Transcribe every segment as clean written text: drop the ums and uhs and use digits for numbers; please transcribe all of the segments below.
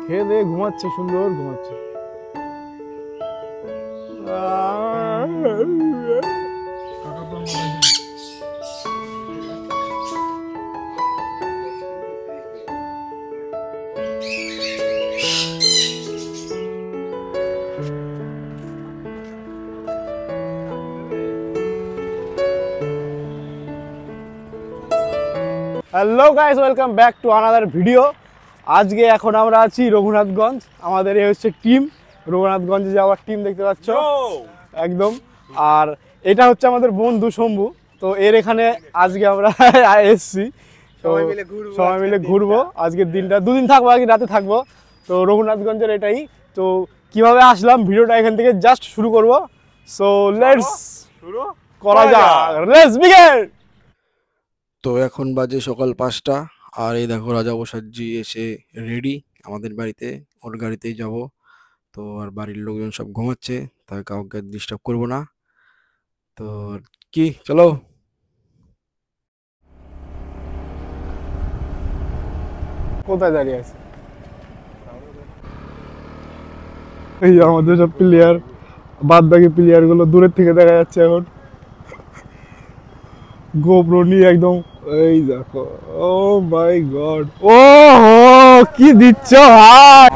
খেয়ে দিয়ে ঘুমাচ্ছে, সুন্দর ঘুমাচ্ছে। Hello guys, welcome back to another video. আজকে এখন আমরা আছি রঘুনাথগঞ্জ। আমাদের এই হচ্ছে টিম, রঘুনাথগঞ্জে যাওয়ার টিম, দেখতে পাচ্ছ একদম। আর এটা হচ্ছে আমাদের বন্ধু শম্ভু। তো এর এখানে আজকে আমরা এসছি, সবাই মিলে ঘুরবো আজকের দিনটা। দুদিন থাকবো, আজকে রাতে থাকবো। তো রঘুনাথগঞ্জের এটাই তো, কিভাবে আসলাম ভিডিওটা এখান থেকে জাস্ট শুরু করবো। সো লেটস শুরু করা যাক, লেটস বিগিন। তো এখন বাজে সকাল 5টা, আর এই দেখো রাজা প্রসাদজি এসে রেডি আমাদের বাড়িতে, ওর গাড়িতেই যাব। তো আর বাড়ির লোকজন সব ঘুমাচ্ছে, তাই কাউকে ডিস্টার্ব করবো না। তো কি চলো। কোথায় দাঁড়িয়ে আছে? এই আমাদের সব প্লেয়ার, বাদ বাকি প্লেয়ার গুলো দূরের থেকে দেখা যাচ্ছে এখন, গোপ্রো নিয়ে একদম। এই দেখো, ও মাই গড, ও কি দিচ্ছ ভাই,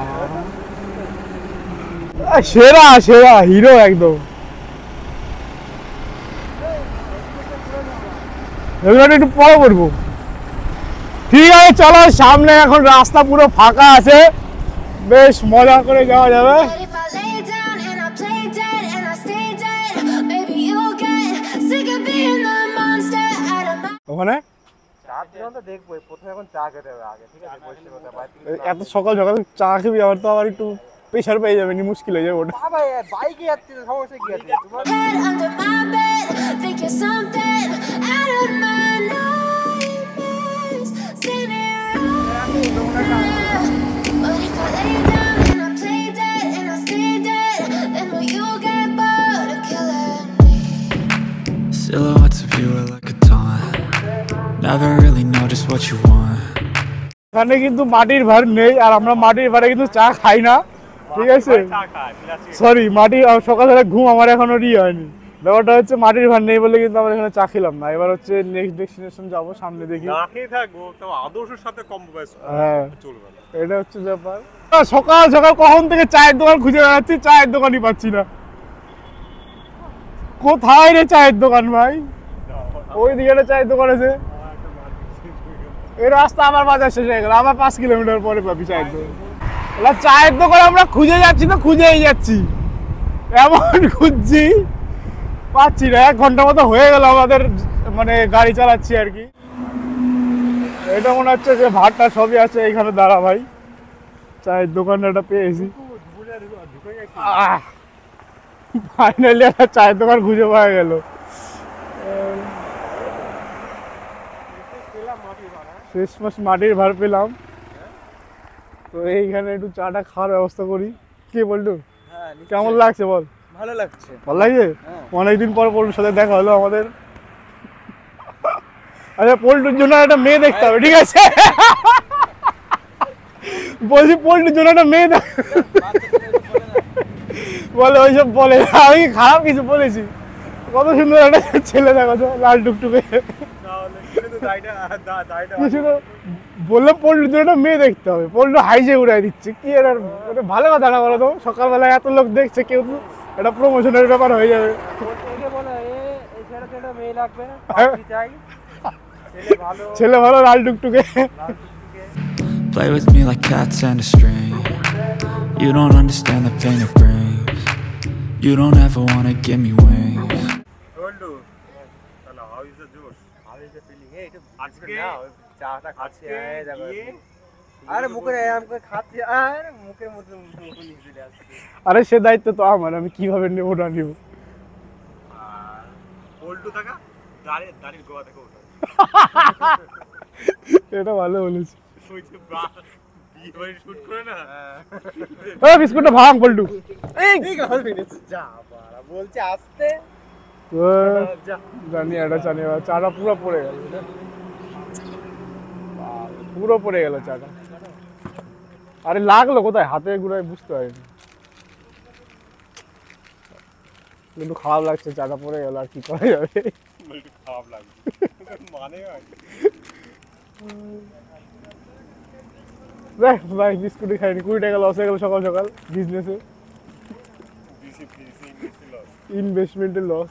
সেরা সেরা হিরো একদম। একটু পরে করবো, ঠিক আছে চলো। সামনে এখন রাস্তা পুরো ফাঁকা আছে, বেশ মজা করে যাওয়া যাবে। ওখানে এত সকাল সকাল চা খাবি, আবার তো আবার একটু প্রেশার পেয়ে যাবে, মুশকিল হয়ে যাবে ওটা। Silhouettes of you are like a taunt. Never really know just what you want. এখানে কিন্তু মাটির ভার নেই, আর আমরা মাটির ভারে কিন্তু চা খাই না, ঠিক আছে? সরি, মাটি সকালবেলা ঘুম আমার এখনো হয়নি। ব্যাপারটা হচ্ছে মাটির ভার নেই বলে কিন্তু আমরা এখানে চা খেলাম না। এবার হচ্ছে নেক্সট ডেস্টিনেশন যাবো, সামনে দেখি। হ্যাঁ, এটা হচ্ছে ব্যাপার। সকাল সকাল কখন থেকে চায়ের দোকান খুঁজে বেড়াচ্ছি, চায়ের দোকানই পাচ্ছি না। কোথায় রে চায়ের দোকান ভাই? ওই দিকে একটা চায়ের দোকান আছে। এই রাস্তা আমার বাজার শেষ হয়ে গেল, আবার 5 কিলোমিটার পরে পাবি চায়ের দোকান। চায়ের দোকান আমরা খুঁজে যাচ্ছি, তো খুঁজেই যাচ্ছি, এমন খুঁজছি পাচ্ছি না। 1 ঘন্টা মতো হয়ে গেল আমাদের, মানে গাড়ি চালাচ্ছি আর কি। এটা মনে হচ্ছে যে ভাতটা সবই আছে এইখানে। দাঁড়া ভাই, চায়ের দোকানটা পেয়েছি। ফাইনালি একটা চায়ের দোকান খুঁজে পাওয়া গেল। শেষ মাস মাটির ভার পেলাম। তো এইখানে একটু চাটা খাওয়ার ব্যবস্থা করি। কি বলটু, কেমন লাগছে বল? ভালো লাগছে। ভালো লাগছে? অনেকদিন পর পল্টুর সাথে দেখা হলো আমাদের। আচ্ছা, পল্টুর জন্য একটা মেয়ে দেখতে হবে, ঠিক আছে? বলছি পল্টুর জন্য একটা মেয়ে বলে, ওইসব বলে। আমি খারাপ কিছু বলেছি? কত সুন্দর একটা ছেলে দেখো তো, লাল টুকটুকে। বললাম পল্টুর জন্য একটা মেয়ে দেখতে হবে, পল্টু হাইজে উড়াই দিচ্ছে। কি আর ভালো কথা না বলো তো? সকালবেলা এত লোক দেখছে, কেউ তো একটা প্রমোশনের ব্যাপার হয়ে যাবে। ছেলে ভালো, লাল টুকটুকে। Play with me like cats and a string. You don't understand the pain it brings. You don't ever wanna give me wings. আরে সে দায়িত্ব তো আমার, আমি কিভাবে নেবো না নেবো। এটা ভালো বলেছি। বিস্কুটটা ভাঙ পল্টু। বলছে আসতে জানি এটা জানি, চাটা পুরো পড়ে গেল, পুরো পড়ে গেল চাটা। আরে লাগলো কোথায়, হাতে ঘুরায় বুঝতে পারিনি। কিন্তু খারাপ লাগছে, চাটা পড়ে গেল, আর কি করা যাবে। খারাপ লাগছে মানে হয় দেখ ভাই বিস্কুটই খাইনি, 20 টাকা লস হয়ে গেল সকাল সকাল বিজনেসে, ইনভেস্টমেন্টের loss.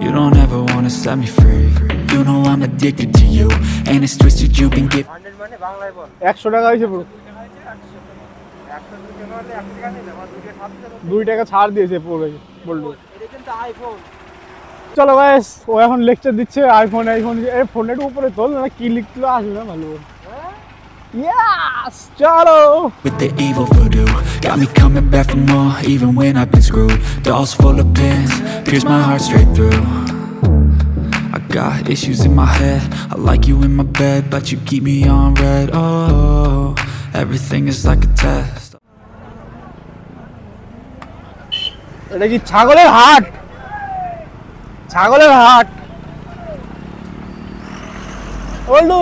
You don't ever wanna set me free. You know I'm addicted to you, and it's twisted you've been giving. 100 মানে বাংলায় বল 100 টাকা হয়েছে পুরো, 2 টাকা ছাড় দিয়েছে পুরো বললো। এটা কিন্তু আইফোন। চলো গাইস, ও এখন লেকচার দিচ্ছে আইফোন আইফোন, এই ফোনটা একটু উপরে তোল না, কি লিখলো আসবে না ভালো করে। Yes, চলো। With the evil voodoo, got me coming back for more, even when I've been screwed. Dolls full of pins, pierce my heart straight through. I got issues in my head, I like you in my bed, but you keep me on red. Oh, everything is like a test. এটা কি ছাগলের হাট? ছাগলের হাট বললু,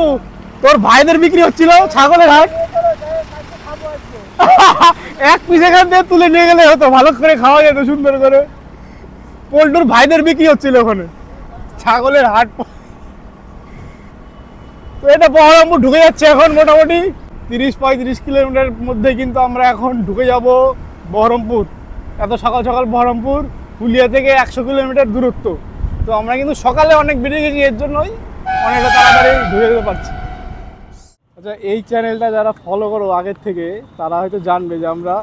তোর ভাইদের বিক্রি হচ্ছিল ছাগলের হাট। এক পিস এখান থেকে তুলে নিয়ে গেলে হতো, ভালো করে খাওয়া যেত সুন্দর করে। পল্টুর ভাইদের বিক্রি হচ্ছিল ওখানে ছাগলের হাট। তো এটা বহরমপুর ঢুকে যাচ্ছে এখন, মোটামুটি 30-35 কিলোমিটার মধ্যে কিন্তু আমরা এখন ঢুকে যাব বহরমপুর। এত সকাল সকাল বহরমপুর, হুলিয়া থেকে 100 কিলোমিটার দূরত্ব। তো আমরা কিন্তু সকালে অনেক বেরিয়ে গেছি, এর জন্যই অনেকটা তাড়াতাড়ি ঢুকে যেতে পারছি। আচ্ছা, এই চ্যানেলটা যারা ফলো করো আগের থেকে তারা হয়তো জানবে যে আমরা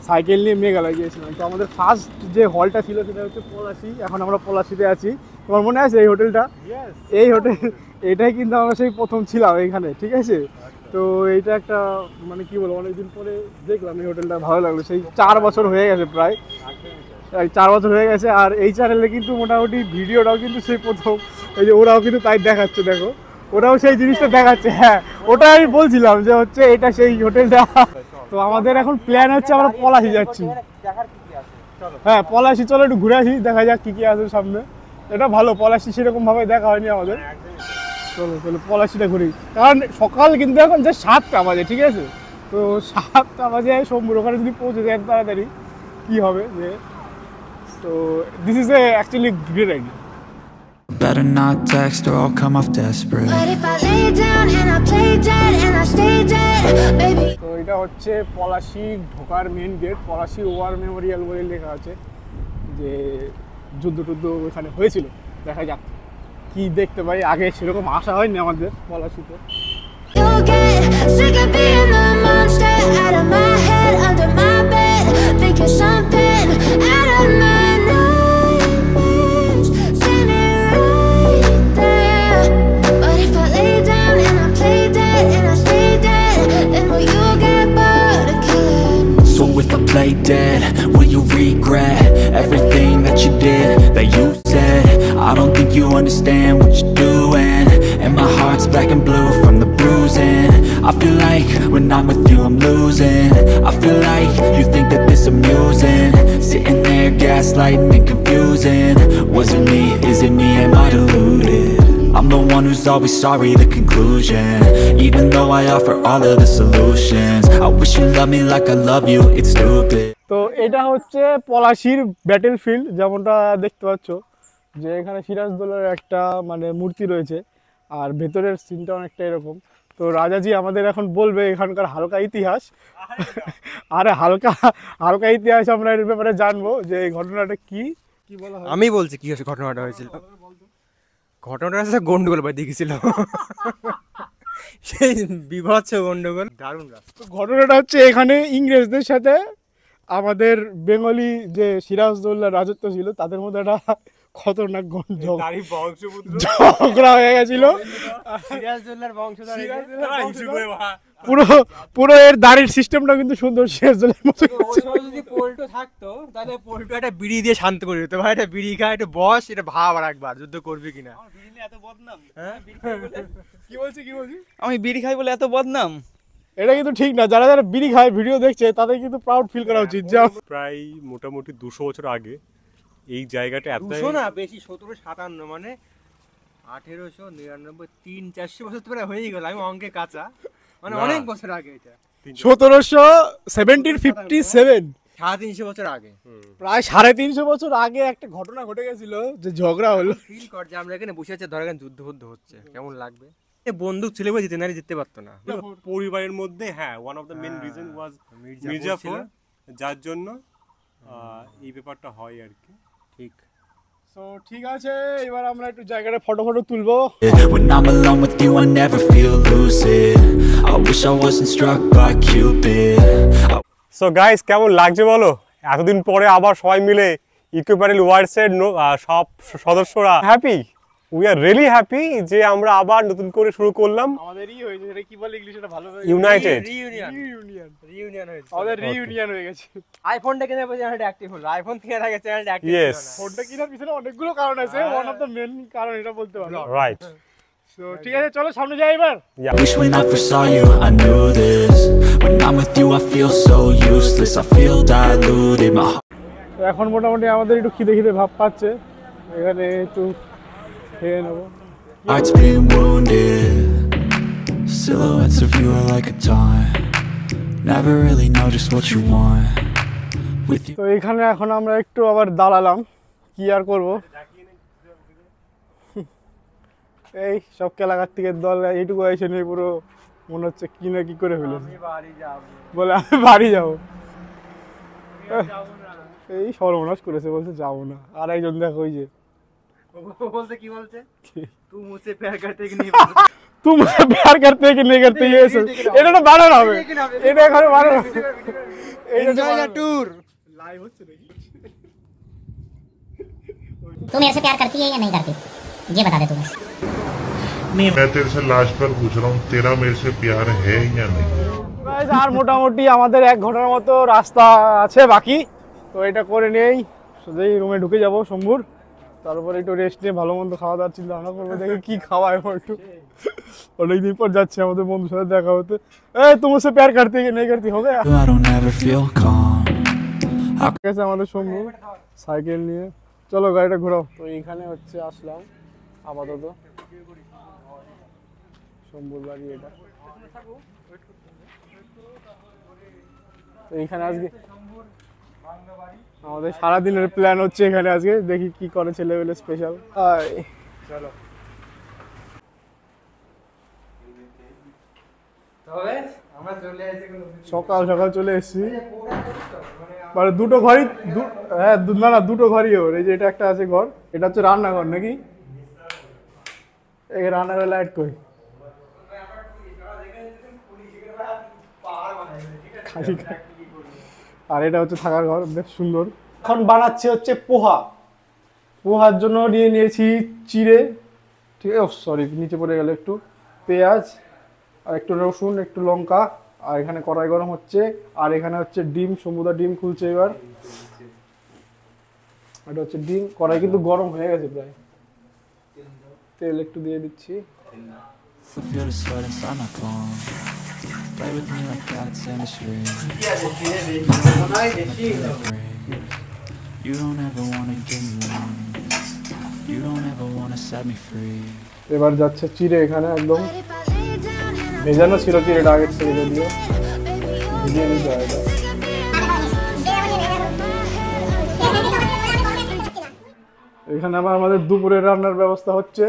সাইকেল নিয়ে মেঘালয় গিয়েছিলাম। তো আমাদের ফার্স্ট যে হলটা ছিল সেটা হচ্ছে পলাশি। এখন আমরা পলাশিতে আছি। তোমার মনে আছে এই হোটেলটা? এই হোটেল, এটাই কিন্তু আমরা সেই প্রথম ছিলাম এইখানে, ঠিক আছে? তো এইটা একটা মানে কি বলবো, অনেকদিন পরে দেখলাম এই হোটেলটা, ভালো লাগলো। সেই 4 বছর হয়ে গেছে, প্রায় 4 বছর হয়ে গেছে। আর এই চ্যানেলে কিন্তু মোটামুটি ভিডিওটাও কিন্তু সেই প্রথম, এই যে ওরাও কিন্তু তাই দেখাচ্ছে, দেখো ওরাও সেই জিনিসটা দেখাচ্ছে। হ্যাঁ, ওটা আমি বলছিলাম যে হচ্ছে এটা সেই হোটেলটা। তো আমাদের এখন প্ল্যান হচ্ছে আমরা পলাশি যাচ্ছি। হ্যাঁ পলাশি, চলো একটু ঘুরে আসি, দেখা যাক কি কি আছে সামনে। এটা ভালো, পলাশি সেরকম ভাবে দেখা হয়নি আমাদের। চলো চলো পলাশিটা ঘুরি, কারণ সকাল কিন্তু এখন যে 7টা বাজে, ঠিক আছে? তো 7টা বাজে শম্ভুর ওখানে যদি পৌঁছে যায় তাড়াতাড়ি কি হবে যে। তো this is actually great idea. Better not text or I'll come off desperate. But if I lay down and I play dead and I stay dead, baby. তো এটা হচ্ছে পলাশি ঢোকার main gate. Palashi war memorial বলে লেখা আছে, যে যুদ্ধ টুদ্ধ ওখানে হয়েছিল। দেখা যাক কি দেখতে পাই, আগে সেরকম আশা হয়নি আমাদের পলাশিতে। You'll get sick of being the monster out of my head, under my bed, thinking something out of my nightmares, standing right there. But if I lay down and I play dead and I stay dead, then will you get bored of killing? So if I play dead, will you regret everything that you did, that you said? I don't think you understand what you're doing, and my heart's black and blue from the bruising. I feel like when I'm with you I'm losing. I feel like you think that this amusing, sitting there gaslighting and confusing. Was it me? Is it me? Am I deluded? I'm the one who's always sorry, the conclusion. Even though I offer all of the solutions, I wish you loved me like I love you, it's stupid. তো এটা হচ্ছে পলাশির battle field, যেমনটা দেখতে পাচ্ছ যে এখানে সিরাজদৌলার একটা মানে মূর্তি রয়েছে, আর ভেতরের সিনটা অনেকটা এরকম। তো রাজাজি আমাদের এখন বলবে এখানকার হালকা ইতিহাস। আরে হালকা হালকা ইতিহাস আমরা এর ব্যাপারে জানবো যে এই ঘটনাটা কি কি বলা হয়। আমি বলছি কি ঘটনাটা হয়েছিল। ঘটনাটা হচ্ছে গন্ডগোল বাই দেখেছিল, সেই বিভৎস গন্ডগোল, দারুণ। তো ঘটনাটা হচ্ছে এখানে ইংরেজদের সাথে আমাদের বেঙ্গলি যে সিরাজদৌল্লার রাজত্ব ছিল তাদের মধ্যে একটা খতরনাক ঝগড়া হয়ে গেছিল। পুরো পুরো এর দাড়ির সিস্টেমটা কিন্তু সুন্দর, সিরাজদৌল্লার মতো। যদি পোল্টো থাকতো তাহলে পোল্টো একটা বিড়ি দিয়ে শান্ত করে দিতে, ভাই একটা বিড়ি খায়, একটা বস, এটা ভাব আর একবার যুদ্ধ করবি কিনা। কি বলছি কি বলছি, আমি বিড়ি খাই বলে এত বদনাম? এটা কিন্তু ঠিক না। যারা যারা বিড়ি খায় ভিডিও দেখছে তাদের কিন্তু প্রাউড ফিল করা উচিত। যা প্রায় মোটামুটি 200 বছর আগে এই জায়গাটা এত 200 না বেশি, 1757 মানে 1899, 300-400 বছর তো প্রায় হয়েই গেল। আমি অঙ্কে কাঁচা, মানে অনেক বছর আগে এটা। 1757 350 বছর আগে প্রায় 350 বছর আগে একটা ঘটনা ঘটে গেছিল যে ঝগড়া হলো। ফিল কর যে আমরা এখানে বসে আছি, ধর এখানে যুদ্ধ হচ্ছে, কেমন লাগবে? বন্দুক ছিল বলে জিততে পারতো না। পরিবারের মধ্যে হ্যাঁ one of the main reason was Mir Jafar, যার জন্য এই ব্যাপারটা হয় আর কি। ঠিক তো ঠিক আছে, এবার আমরা একটু জায়গাটা ফটো তুলবো। When I'm alone with you I never feel lucid. I wish I wasn't struck by Cupid. So guys, কেমন লাগছে বলো? এতদিন পরে আবার সবাই মিলে ইকোপ্যারেল ওয়ার্ডসের সব সদস্যরা happy. We are really happy যে আমরা আবার নতুন করে শুরু করলাম। আমাদেরই হয়েছে, এটা কি বলে ইংলিশে, এটা ভালো ইউনাইটেড রিইউনিয়ন হয়েছে, আমাদের রিইউনিয়ন হয়ে গেছে। আইফোনটা কিনে পরে চ্যানেলটা অ্যাক্টিভ হলো, আইফোন থেকে আগে চ্যানেলটা অ্যাক্টিভ হলো Yes. না। ফোনটা কেনার পিছনে অনেকগুলো কারণ আছে, ওয়ান অফ দ্য মেন কারণ এটা বলতে পারো। রাইট। তো ঠিক আছে, চলো সামনে যাই এবার। Wish when I first saw you I knew this. When I'm with you I feel so useless. I feel diluted. My তো এখন মোটামুটি আমাদের একটু খিদে ভাব পাচ্ছে, এখানে একটু খেয়ে নেবো। heart's been wounded. Silhouettes of you are like a taunt. Never really know just what you want. With you তো এখানে এখন আমরা একটু আবার দাঁড়ালাম, কি আর করব। এই সব কেলাকার্তিকের দল এইটুকু এসে নিয়ে পুরো মনে হচ্ছে কি না কি করে ফেলেছে, বলে আমি বাড়ি যাবো। এই সর্বনাশ করেছে, বলছে যাবো না। আর একজন দেখো ওই যে বলতে কি বলছে, তুই মুঝसे प्यार करते कि नहीं, তুই মুঝে প্যার করতে কি নেই করতে, এটা তো বানানো হবে, এটা এখানে বানানো হবে। Enjoy the tour. লাইভ হচ্ছে নাকি? तू मेरे से प्यार करती है या नहीं करती, ये बता दे तू बस। मैं तेरे से लास्ट बार पूछ रहा हूँ, तेरा मेरे से प्यार है या नहीं? গাইস, আর মোটামুটি আমাদের 1 ঘন্টার মতো রাস্তা আছে বাকি। তো এটা করে নিয়েই সোজাই রুমে ঢুকে যাব শম্ভুর। তারপরে একটু রেস্ট নিয়ে ভালো মন্দ খাওয়া দাওয়ার চিন্তা ভাবনা করবো, দেখি কি খাওয়ায় একটু। অনেকদিন পর যাচ্ছি আমাদের বন্ধুর সাথে দেখা হতে। এই তুমসে প্যার করতে কি নেই করতে হবে। I don't ever feel calm. ঠিক আছে, আমাদের শম্ভু সাইকেল নিয়ে চলো গাড়িটা ঘোরাও। তো এইখানে হচ্ছে আসলাম আপাতত, শম্ভুর বাড়ি এটা। তো এইখানে আজকে আমাদের সারাদিনের প্ল্যান হচ্ছে এখানে আজকে, দেখি কি করে ছেলেবেলে স্পেশাল। চলো সকাল সকাল চলে এসেছি, মানে দুটো ঘরই, হ্যাঁ না দুটো ঘরই ওর। এই যে এটা একটা আছে ঘর, এটা হচ্ছে রান্নাঘর নাকি, এই রান্নাঘরের লাইট কই, আর এটা হচ্ছে থাকার ঘর, বেশ সুন্দর। এখন বানাচ্ছি হচ্ছে পোহার জন্য নিয়ে নিয়েছি চিড়ে, ঠিক আছে, সরি নিচে পড়ে গেল, একটু পেঁয়াজ আর একটু রসুন, একটু লঙ্কা, আর এখানে কড়াই গরম হচ্ছে, আর এখানে হচ্ছে ডিম, সমুদ্র ডিম খুলছে এবার। এটা হচ্ছে ডিম, কড়াই কিন্তু গরম হয়ে গেছে প্রায়, তেল একটু দিয়ে দিচ্ছি। Feel the sweat inside my palms. Play with me like cats in a string. You don't ever wanna give me wrong. You don't ever wanna set me free. এবার যাচ্ছে চিড়ে, এখানে একদম ভেজানো ছিল চিড়েটা আগের থেকে, যদিও ভিজিয়ে নিতে হয় এটা। এখানে আবার আমাদের দুপুরের রান্নার ব্যবস্থা হচ্ছে,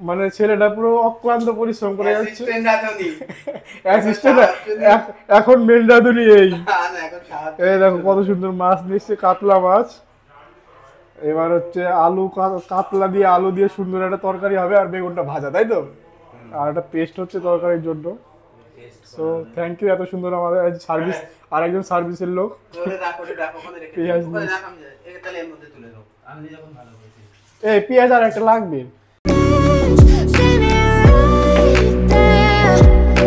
মানে ছেলেটা পুরো অক্লান্ত পরিশ্রম করে যাচ্ছে। এখন মেন রাঁধুনি এই দেখো কত সুন্দর মাছ নিচ্ছে, কাতলা মাছ। এবার হচ্ছে আলু, কাতলা দিয়ে আলু দিয়ে সুন্দর একটা তরকারি হবে, আর বেগুনটা ভাজা, তাই তো, আর একটা পেস্ট হচ্ছে তরকারির জন্য। সো থ্যাংক ইউ এত সুন্দর আমাদের সার্ভিস, আর একজন সার্ভিসের লোক পেঁয়াজ, এই পেঁয়াজ আর একটা লাগবে।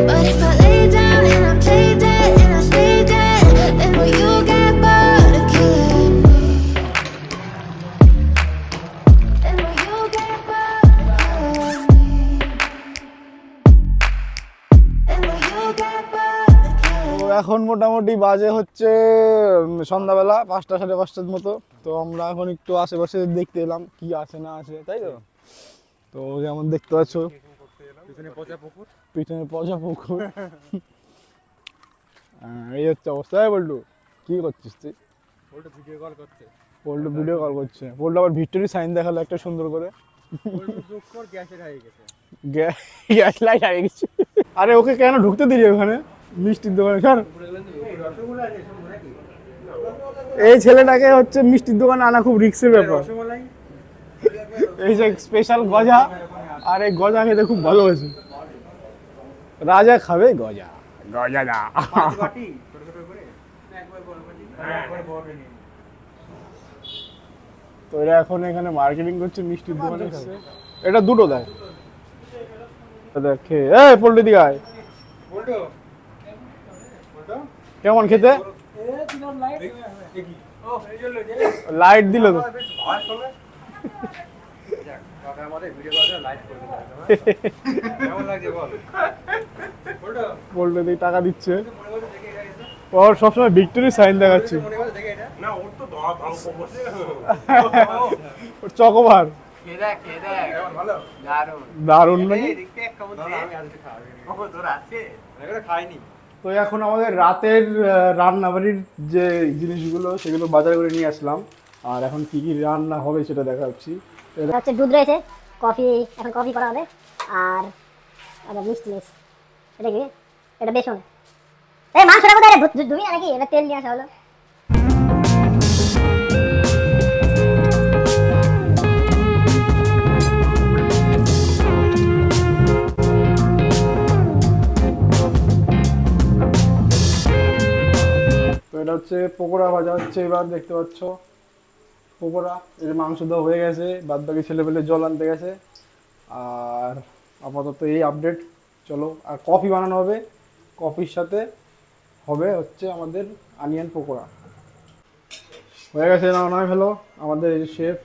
But if I lay down and I play dead and I stay dead, then will you get bored of killing me? Then will you get bored of killing me? Then will you get bored of killing me? তো এখন মোটামুটি বাজে হচ্ছে সন্ধ্যাবেলা 5টা 5:30টার মতো। তো আমরা এখন একটু আশেপাশে দেখতে এলাম কি আছে না আছে, তাই তো। তো যেমন দেখতে পাচ্ছ পিছনে পচা পুকুর। পিছনে পচা পুকুর। এই হচ্ছে অবস্থা। বলটু কি করছিস তুই? পল্টু ভিডিও কল করছে। পল্টু ভিডিও কল করছে। পল্টু আবার ভিক্টোরি সাইন দেখালো একটা সুন্দর করে। পল্টু চোখ কর গ্যাসের হয়ে গেছে। গ্যাস লাইট হয়ে গেছে। আরে ওকে কেন ঢুকতে দিলি ওখানে মিষ্টির দোকানে? এই ছেলেটাকে হচ্ছে মিষ্টির দোকানে আনা খুব রিস্কের ব্যাপার। এই যে স্পেশাল গজা, আর এই গজা খেতে খুব ভালো হয়েছে। রাজা খাবে গজা, গজা না। তো এরা এখন এখানে মার্কেটিং করছে মিষ্টির দোকানে। এটা দুটো দেয়। দেখে এই পল্টু দিকে আয়। কেমন খেতে? লাইট দিল তো। পল্টু দিকে টাকা দিচ্ছে। ওর সবসময় ভিক্টোরি সাইন দেখাচ্ছে। চকোবার দারুণ নাকি? তো এখন আমাদের রাতের রান্নাবাড়ির যে জিনিসগুলো সেগুলো বাজার করে নিয়ে আসলাম, আর এখন কি কি রান্না হবে সেটা দেখাচ্ছি। এটা হচ্ছে দুধ রয়েছে, কফি, এখন কফি করা হবে, আর মিষ্টি। এটা কি? এটা বেসন। এই মাংসটা কোথায় রে? ধুবি না নাকি? এটা তেল নিয়ে আসা হলো। তো এটা হচ্ছে পকোড়া ভাজা হচ্ছে। এবার দেখতে পাচ্ছ পকোড়া। এই যে মাংস দেওয়া হয়ে গেছে, বাদ বাকি ছেলেপেলে জল আনতে গেছে। আর আপাতত এই আপডেট। চলো, আর কফি বানানো হবে, কফির সাথে হবে হচ্ছে আমাদের অনিয়ন পকোড়া। হয়ে গেছে, নয় ফেলো। আমাদের এই শেফ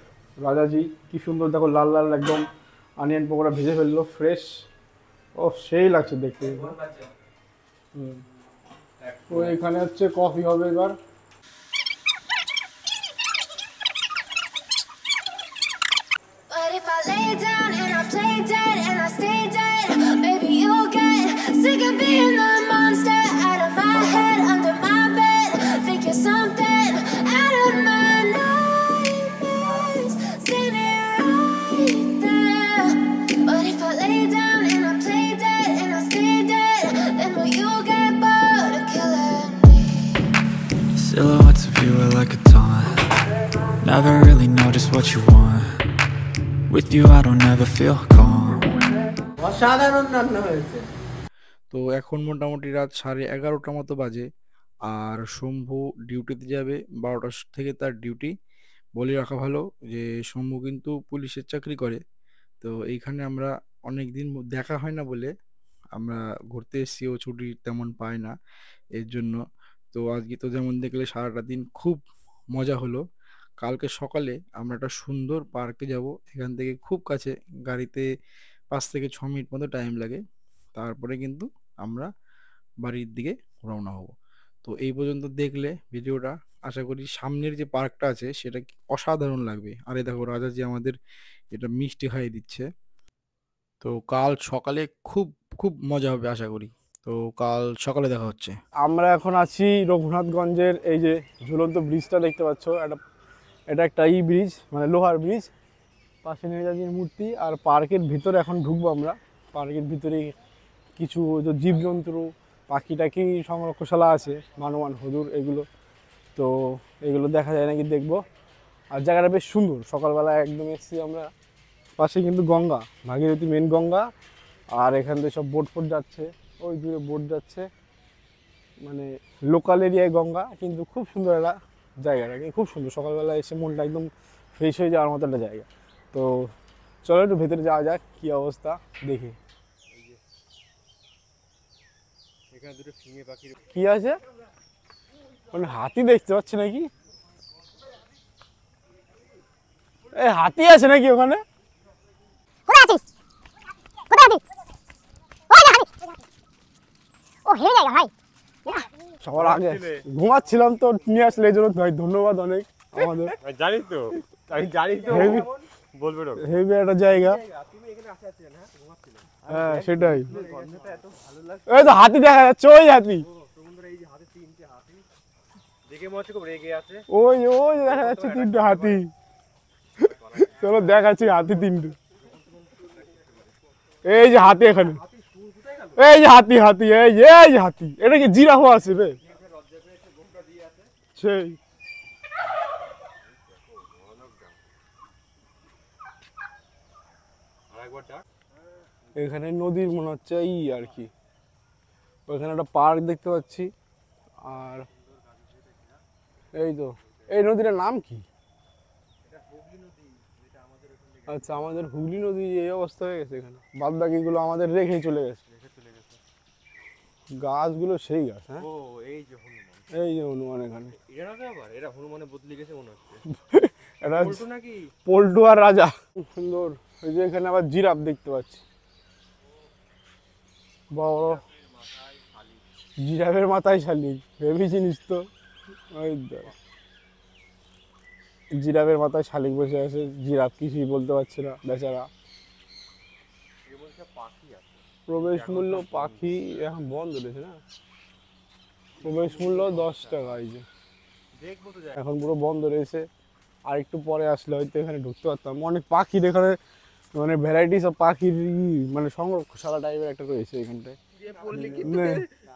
রাজাজি কি সুন্দর দেখো, লাল লাল একদম অনিয়ন পকোড়া ভেজে ফেললো, ফ্রেশ। ও সেই লাগছে দেখতে। তো এখানে হচ্ছে কফি হবে এবার। But if I lay down and I play dead and I stay dead, maybe you'll get sick of being the monster out of my head, under my bed, thinking something out of my nightmares, standing right there. But if I lay down and I play dead and I stay dead, then will you get bored of killing me? Silhouettes of you are like a taunt. Never really know just what you want. With you I don't ever feel calm. অসাধারণ রান্না হয়েছে। তো এখন মোটামুটি রাত 11:30 মতো বাজে, আর শম্ভু ডিউটিতে যাবে 12টা থেকে তার ডিউটি। বলে রাখা ভালো যে শম্ভু কিন্তু পুলিশের চাকরি করে। তো এইখানে আমরা অনেক দিন দেখা হয় না বলে আমরা ঘুরতে এসেছি, ও ছুটি তেমন পায় না এর জন্য। তো আজকে তো যেমন দেখলে সারাটা দিন খুব মজা হলো। কালকে সকালে আমরা একটা সুন্দর পার্কে যাব, এখান থেকে খুব কাছে, গাড়িতে 5 থেকে 6 মিনিট মতো টাইম লাগে। তারপরে কিন্তু আমরা বাড়ির দিকে রওনা হব। তো এই পর্যন্ত দেখলে ভিডিওটা, আশা করি সামনের যে পার্কটা আছে সেটা অসাধারণ লাগবে। আরে দেখো রাজাজি আমাদের এটা মিষ্টি খাইয়ে দিচ্ছে। তো কাল সকালে খুব খুব মজা হবে আশা করি। তো কাল সকালে দেখা হচ্ছে। আমরা এখন আছি রঘুনাথগঞ্জের এই যে ঝুলন্ত ব্রিজটা দেখতে পাচ্ছ। এটা একটা ব্রিজ, মানে লোহার ব্রিজ, পাশে নেতাজির মূর্তি। আর পার্কের ভিতরে এখন ঢুকবো আমরা। পার্কের ভিতরে কিছু জীবজন্তু, পাখি টাকি সংরক্ষণশালা আছে, মানবান হুজুর, এগুলো তো এগুলো দেখা যায় নাকি, দেখবো। আর জায়গাটা বেশ সুন্দর। সকালবেলা একদম এসেছি আমরা। পাশে কিন্তু গঙ্গা, ভাগীরথী মেন গঙ্গা। আর এখান থেকে সব বোট ফোট যাচ্ছে, ওই দূরে বোট যাচ্ছে, মানে লোকাল এরিয়ায় গঙ্গা, কিন্তু খুব সুন্দর একটা জায়গাটাকে, খুব সুন্দর। সকালবেলা এসে মনটা একদম ফ্রেশ হয়ে যাওয়ার মতো একটা জায়গা। তো চলো একটু ভেতরে যাওয়া যাক, কী অবস্থা দেখি। এখানে দুটো ফিঙে পাখির কি আছে, মানে হাতি দেখতে পাচ্ছি নাকি? এই হাতি আছে নাকি ওখানে? কোথায় আছিস? কোথায় আছিস? ওই যে হাতি। ও হেরে জায়গা ভাই। সবার আগে ঘুমাচ্ছিলাম তো নিয়ে আসলে, এই জন্য ভাই ধন্যবাদ অনেক আমাদের। জানি তো, আমি জানি তো, হেভি বলবে না। হেভি একটা জায়গা। হ্যাঁ সেটাই। এই তো হাতি দেখা যাচ্ছে, ওই হাতি, দেখে মনে হচ্ছে খুব রেগে আছে। ওই ওই দেখা যাচ্ছে 3টে হাতি। চলো দেখাচ্ছি হাতি 3টে। এই যে হাতি এখানে, এই যে হাতি, হাতি এই যে হাতি। এটা কি জিরাফও আছে বে? সেই এখানে নদীর মনে হচ্ছে এই আর কি, ওইখানে একটা পার্ক দেখতে পাচ্ছি। আর এই তো এই নদীটার নাম কি? আচ্ছা, আমাদের হুগলি নদী এই অবস্থা হয়ে গেছে এখানে, বাদ বাকিগুলো আমাদের রেখে চলে গেছে। গাছগুলো সেই গাছ। হ্যাঁ ও এই যে হনুমান, এই যে হনুমান এখানে। এরা না আবার এরা হনুমানে বদলে গেছে মনে হচ্ছে। এটা পল্টু নাকি? পল্টু আর রাজা। সুন্দর। এই যে এখানে আবার জিরাফ দেখতে পাচ্ছি, বড় জিরাফের মাথায় শালিক, ভেবে চিনিস তো? ওই জিরাফের মাথায় শালিক বসে আছে, জিরাফ কিছুই বলতে পারছে না বেচারা। প্রবেশ মূল্য পাখি এখন বন্ধ রয়েছে না, প্রবেশ মূল্য 10 টাকা। এই যে এখন পুরো বন্ধ রয়েছে, আর একটু পরে আসলে হয়তো এখানে ঢুকতে পারতাম। অনেক পাখির এখানে মানে ভ্যারাইটিস অফ পাখির মানে সংরক্ষণশালা টাইপের একটা রয়েছে এখানটায়।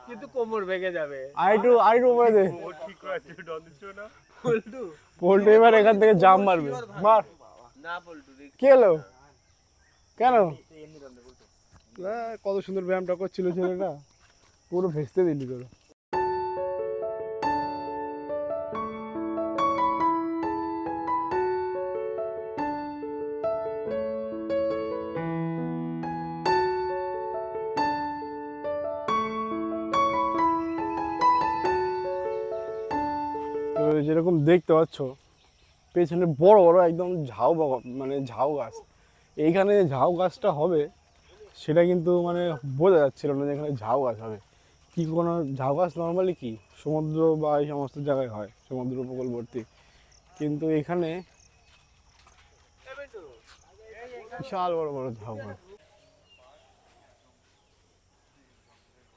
কিন্তু কোমর ভেঙে যাবে। আইটু উপরে দে পল্টু, এবার এখান থেকে জাম মারবে। মার না পল্টু, কি হলো কেন? কত সুন্দর ব্যায়ামটা করছিল ছেলেটা, পুরো ভেস্তে দিলি তোর। তো যেরকম দেখতে পাচ্ছ পেছনে বড় বড় একদম ঝাউ মানে ঝাউ গাছ। এইখানে ঝাউ গাছটা হবে সেটা কিন্তু মানে বোঝা যাচ্ছিল না যে এখানে ঝাউ গাছ হবে। কি কোনো ঝাউ গাছ নর্মালি কি সমুদ্র বা এই সমস্ত জায়গায় হয়, সমুদ্র উপকূলবর্তী, কিন্তু এখানে বিশাল বড় বড় ঝাউ গাছ।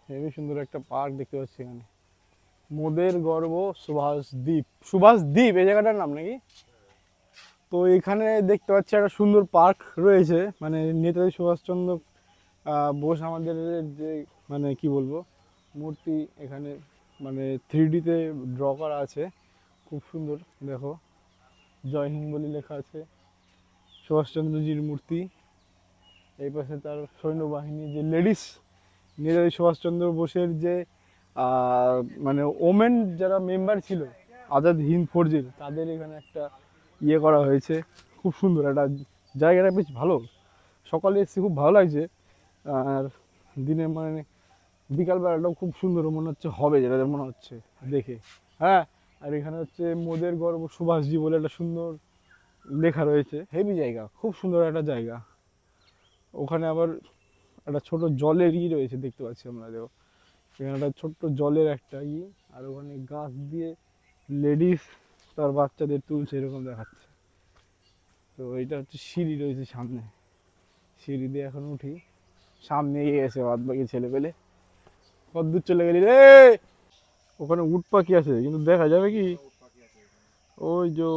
হেবি সুন্দর একটা পার্ক দেখতে পাচ্ছি এখানে, মোদের গর্ব সুভাষদ্বীপ। সুভাষদ্বীপ এই জায়গাটার নাম নাকি? তো এখানে দেখতে পাচ্ছি একটা সুন্দর পার্ক রয়েছে, মানে নেতাজি সুভাষচন্দ্র বোস আমাদের যে মানে কি বলবো মূর্তি এখানে মানে 3Dতে ড্র করা আছে, খুব সুন্দর। দেখো জয় হিন্দ বলে লেখা আছে, সুভাষচন্দ্রজির মূর্তি। এই পাশে তার সৈন্যবাহিনী, যে লেডিস নেতাজি সুভাষচন্দ্র বোসের যে মানে ওমেন যারা মেম্বার ছিল আজাদ হিন্দ ফৌজের, তাদের এখানে একটা ইয়ে করা হয়েছে। খুব সুন্দর একটা জায়গাটা, বেশ ভালো। সকালে এসে খুব ভালো লাগছে, আর দিনের মানে বিকালবেলাটাও খুব সুন্দর মনে হচ্ছে হবে, যেটা মনে হচ্ছে দেখে। হ্যাঁ, আর এখানে হচ্ছে মোদের গর্ব সুভাষজি বলে একটা সুন্দর লেখা রয়েছে। হেভি জায়গা, খুব সুন্দর একটা জায়গা। ওখানে আবার একটা ছোট জলের ই রয়েছে দেখতে পাচ্ছি আমরা। দেখো এখানে একটা ছোট্ট জলের একটা ই, আর ওখানে গাছ দিয়ে লেডিস তার বাচ্চাদের তুলছে এরকম দেখাচ্ছে। তো এটা হচ্ছে সিঁড়ি রয়েছে সামনে, সিঁড়ি দিয়ে এখন উঠি, সামনে এগিয়ে গেছে বাদ বাকি ছেলে পেলে। কত দূর চলে গেলি রে? ওখানে উট পাখি আছে কিন্তু দেখা যাবে কি? ওই যে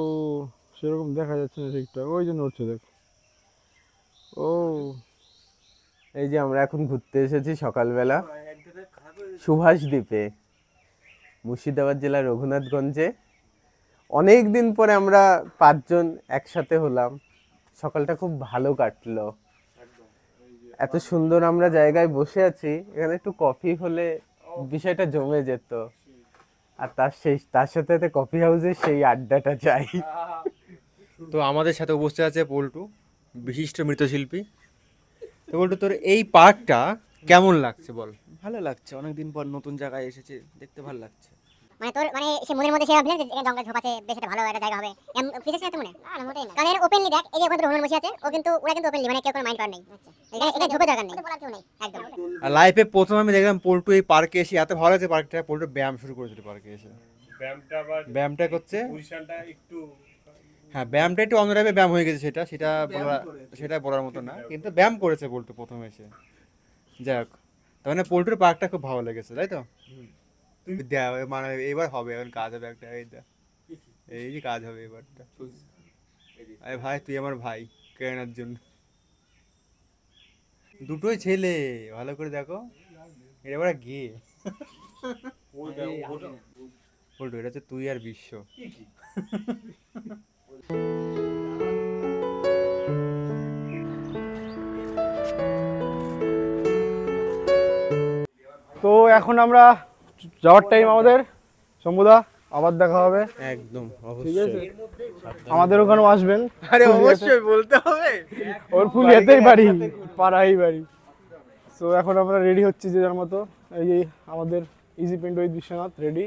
সেরকম দেখা যাচ্ছে না ঠিকঠাক, ওই যে নড়ছে দেখ। ও এই যে আমরা এখন ঘুরতে এসেছি সকালবেলা সুভাষদ্বীপে, মুর্শিদাবাদ জেলার রঘুনাথগঞ্জে। অনেক দিন পরে আমরা 5 জন একসাথে হলাম, সকালটা খুব ভালো কাটলো। এত সুন্দর আমরা জায়গায় বসে আছি, এখানে একটু কফি হলে বিষয়টা জমে যেত। আর তার সাথে কফি হাউসে সেই আড্ডাটা চাই। তো আমাদের সাথে উপস্থিত আছে পল্টু, বিশিষ্ট মৃৎশিল্পী। তো পল্টু, তোর এই পার্কটা কেমন লাগছে বল? ভালো লাগছে, অনেকদিন পর নতুন জায়গায় এসেছে, দেখতে ভালো লাগছে। মানে তোর মানে সে মনের মধ্যে সে ভাবলে যে এখানে জঙ্গল ঝোপ আছে, বেশ একটা ভালো একটা জায়গা হবে, ফিজিক্স আছে মনে? না মোটেই না, কারণ এর ওপেনলি দেখ, এই যে ওখানে হনুমান বসে আছে, ও কিন্তু ওরা কিন্তু ওপেনলি মানে কেউ কোনো মাইন্ড করার নেই। আচ্ছা, এখানে ঝোপের দরকার নেই, বলার কেউ নেই একদম। আর লাইফে প্রথম আমি দেখলাম পল্টু এই পার্কে এসে এত ভালো লাগছে পার্কটা, পল্টু ব্যায়াম শুরু করেছিল পার্কে এসে। ব্যায়ামটা করছে, হ্যাঁ ব্যায়ামটা একটু অন্য টাইপের ব্যায়াম হয়ে গেছে, সেটা বলার মতো না, কিন্তু ব্যায়াম করেছে পল্টু প্রথম এসে। যাই হোক, তার মানে পোল্ট্রির পার্কটা খুব ভালো লেগেছে, তাই তো? তুমি দেখ মানে এবার হবে, এখন কাজ হবে একটা, এই যে কাজ হবে এবারটা। আরে ভাই তুই আমার ভাই কেনার জন্য, দুটোই ছেলে, ভালো করে দেখো। এটা এবার গে পোল্ট্রি, এটা হচ্ছে তুই আর বিশ্ব। তো এখন আমরা যাওয়ার টাইম আমাদের। শম্ভুদা আবার দেখা হবে, একদম ঠিক আছে? আমাদের ওখানেও আসবেন। আরে অবশ্যই বলতে হবে, ওর ফুলিয়াতেই বাড়ি, পাড়াই বাড়ি। তো এখন আমরা রেডি হচ্ছি যে যার মতো। এই যে আমাদের easy paint with Biswanath ready.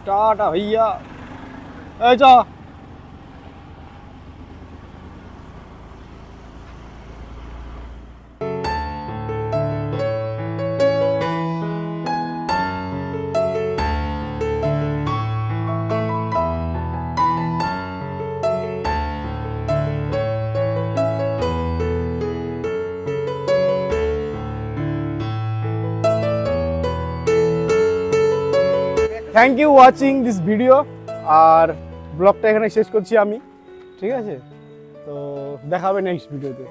Tata ভাইয়া, এই চ। Thank you watching this video. আর ব্লগটা এখানে শেষ করছি আমি, ঠিক আছে? তো দেখা হবে নেক্সট ভিডিওতে।